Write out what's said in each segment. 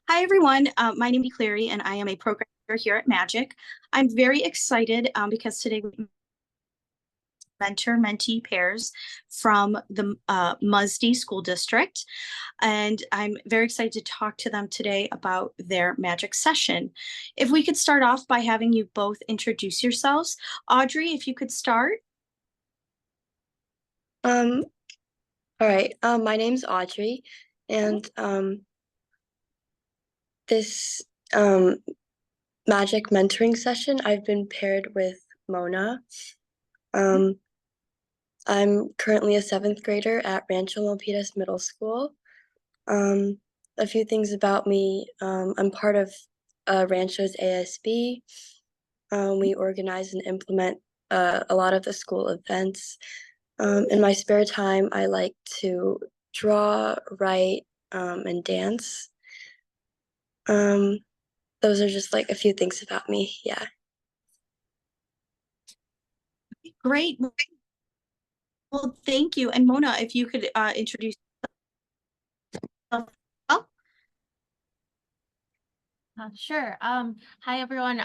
Hi, everyone. My name is Clary, and I am a programmer here at Magic. I'm very excited because today we mentor-mentee pairs from the MUSD School District, and I'm very excited to talk to them today about their Magic session. If we could start off by having you both introduce yourselves. Audrey, if you could start. All right. My name's Audrey, and this Magic mentoring session, I've been paired with Mona. I'm currently a seventh grader at Rancho Milpitas Middle School. A few things about me. I'm part of Rancho's ASB. We organize and implement a lot of the school events. In my spare time, I like to draw, write, and dance. Um, those are just like a few things about me. Yeah. Great. Well, thank you. And Mona, if you could introduce yourself. Oh, Sure. Hi everyone.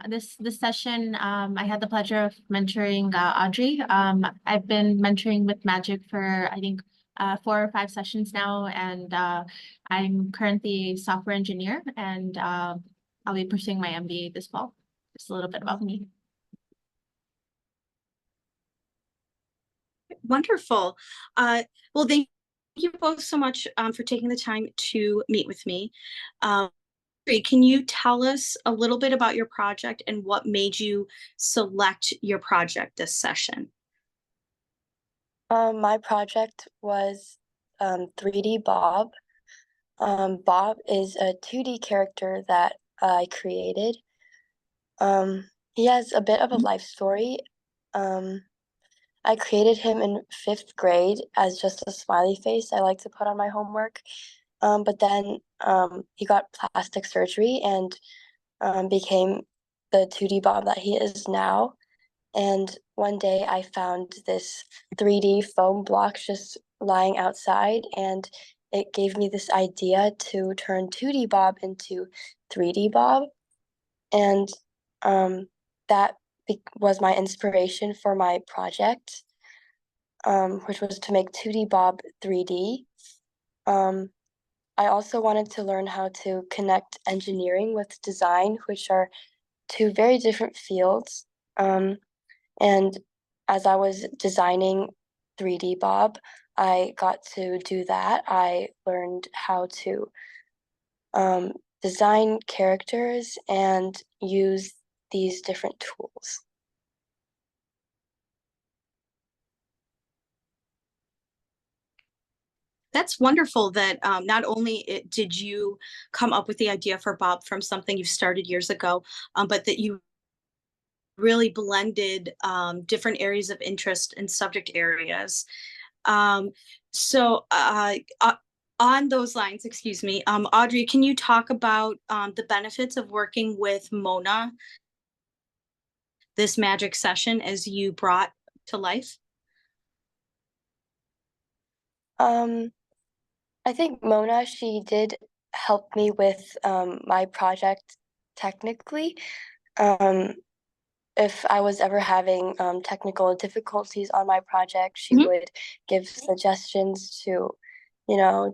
This session, I had the pleasure of mentoring Audrey. I've been mentoring with Magic for I think 4 or 5 sessions now, and I'm currently a software engineer, and I'll be pursuing my MBA this fall. Just a little bit about me. wonderful. Well, thank you both so much for taking the time to meet with me. Can you tell us a little bit about your project and what made you select your project this session? My project was 3D Bob. Bob is a 2D character that I created. He has a bit of a life story. I created him in 5th grade as just a smiley face I like to put on my homework. But then he got plastic surgery and became the 2D Bob that he is now. And one day I found this 3D foam block just lying outside, and it gave me this idea to turn 2D Bob into 3D Bob. And that was my inspiration for my project, which was to make 2D Bob 3D. I also wanted to learn how to connect engineering with design, which are two very different fields. And as I was designing 3D Bob, I got to do that. I learned how to design characters and use these different tools. That's wonderful that not only did you come up with the idea for Bob from something you started years ago, but that you really blended different areas of interest and subject areas. So on those lines, excuse me, Audrey, can you talk about the benefits of working with Mona this magic session as you brought to life? I think Mona, she did help me with my project technically. If I was ever having technical difficulties on my project, she would give suggestions to,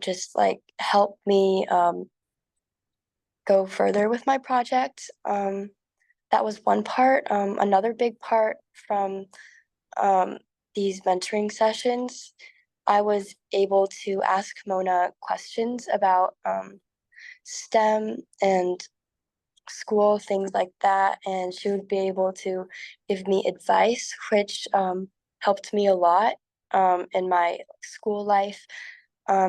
just like help me go further with my project. That was one part. Another big part from these mentoring sessions, I was able to ask Mona questions about STEM and school, things like that, and she would be able to give me advice, which helped me a lot in my school life.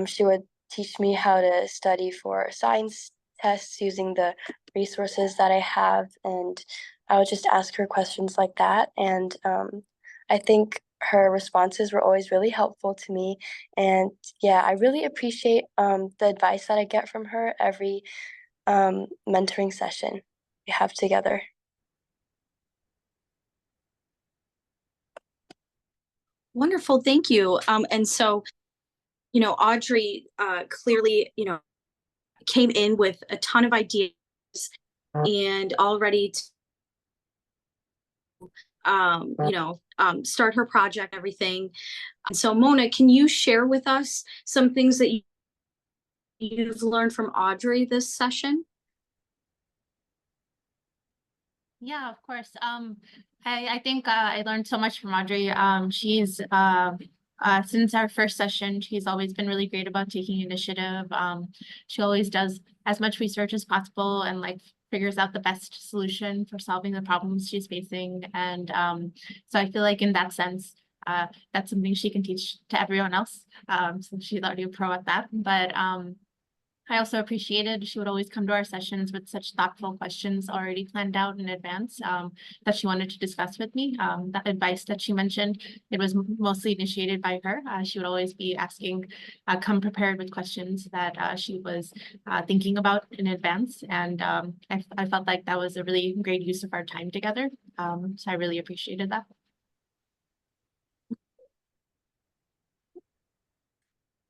She would teach me how to study for science tests using the resources that I have, and I would just ask her questions like that. And I think her responses were always really helpful to me. And yeah, I really appreciate the advice that I get from her every mentoring session we have together. Wonderful, thank you. And so, Audrey clearly, came in with a ton of ideas and all ready to start her project, everything. And so Mona, can you share with us some things that you've learned from Audrey this session? Yeah, of course. I think I learned so much from Audrey. She's since our first session, she's always been really great about taking initiative. She always does as much research as possible and like figures out the best solution for solving the problems she's facing. And so I feel like in that sense, that's something she can teach to everyone else. So she's already a pro at that. But I also appreciated she would always come to our sessions with such thoughtful questions already planned out in advance that she wanted to discuss with me. That advice that she mentioned, it was mostly initiated by her. She would always be asking, come prepared with questions that she was thinking about in advance. And I felt like that was a really great use of our time together. So I really appreciated that.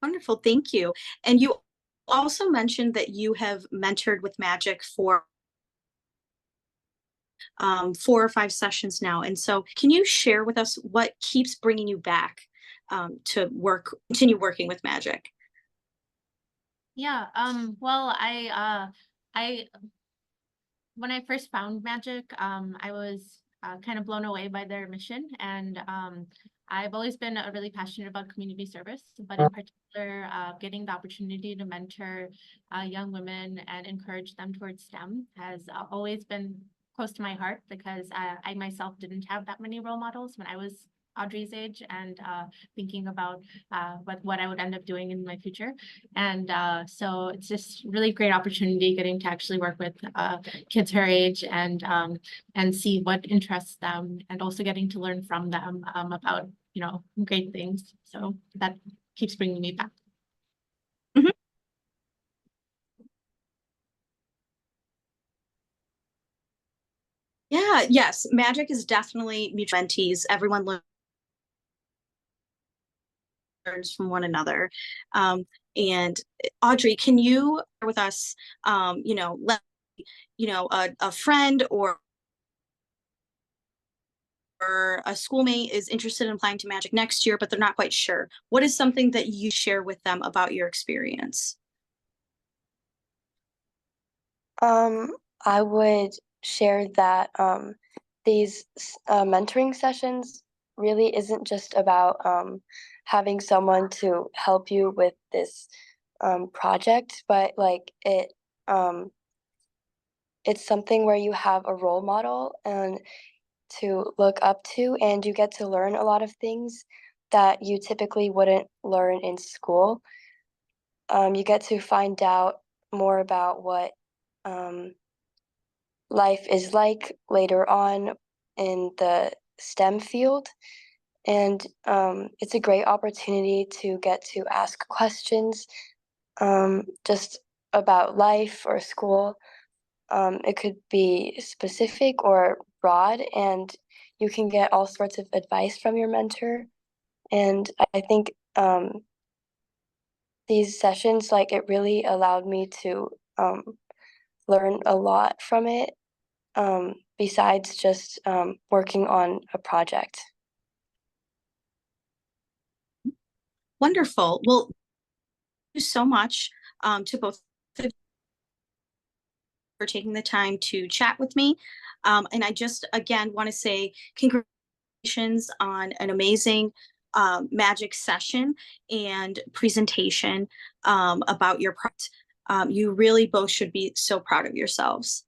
Wonderful, thank you. And you also mentioned that you have mentored with Magic for 4 or 5 sessions now. And so can you share with us what keeps bringing you back to continue working with Magic? Yeah, well, when I first found Magic, I was kind of blown away by their mission. And I've always been really passionate about community service, but in particular, getting the opportunity to mentor young women and encourage them towards STEM has always been close to my heart because I myself didn't have that many role models when I was Audrey's age and thinking about what I would end up doing in my future. And so it's just really great opportunity getting to actually work with kids her age and see what interests them and also getting to learn from them about, great things. So that keeps bringing me back. Mhm. Yeah, yes, Magic is definitely mutual mentees. Everyone learns from one another. And Audrey, can you share with us, let a friend or a schoolmate is interested in applying to Magic next year, but they're not quite sure. What is something that you share with them about your experience? I would share that these mentoring sessions really isn't just about having someone to help you with this project, but like it's something where you have a role model and to look up to, and you get to learn a lot of things that you typically wouldn't learn in school. You get to find out more about what life is like later on in the STEM field. And it's a great opportunity to get to ask questions just about life or school. It could be specific or broad, and you can get all sorts of advice from your mentor. And I think these sessions, like, it really allowed me to learn a lot from it, besides just working on a project. Wonderful. Well, thank you so much to both of you for taking the time to chat with me. And I just, again, want to say congratulations on an amazing Magic session and presentation about your project. You really both should be so proud of yourselves.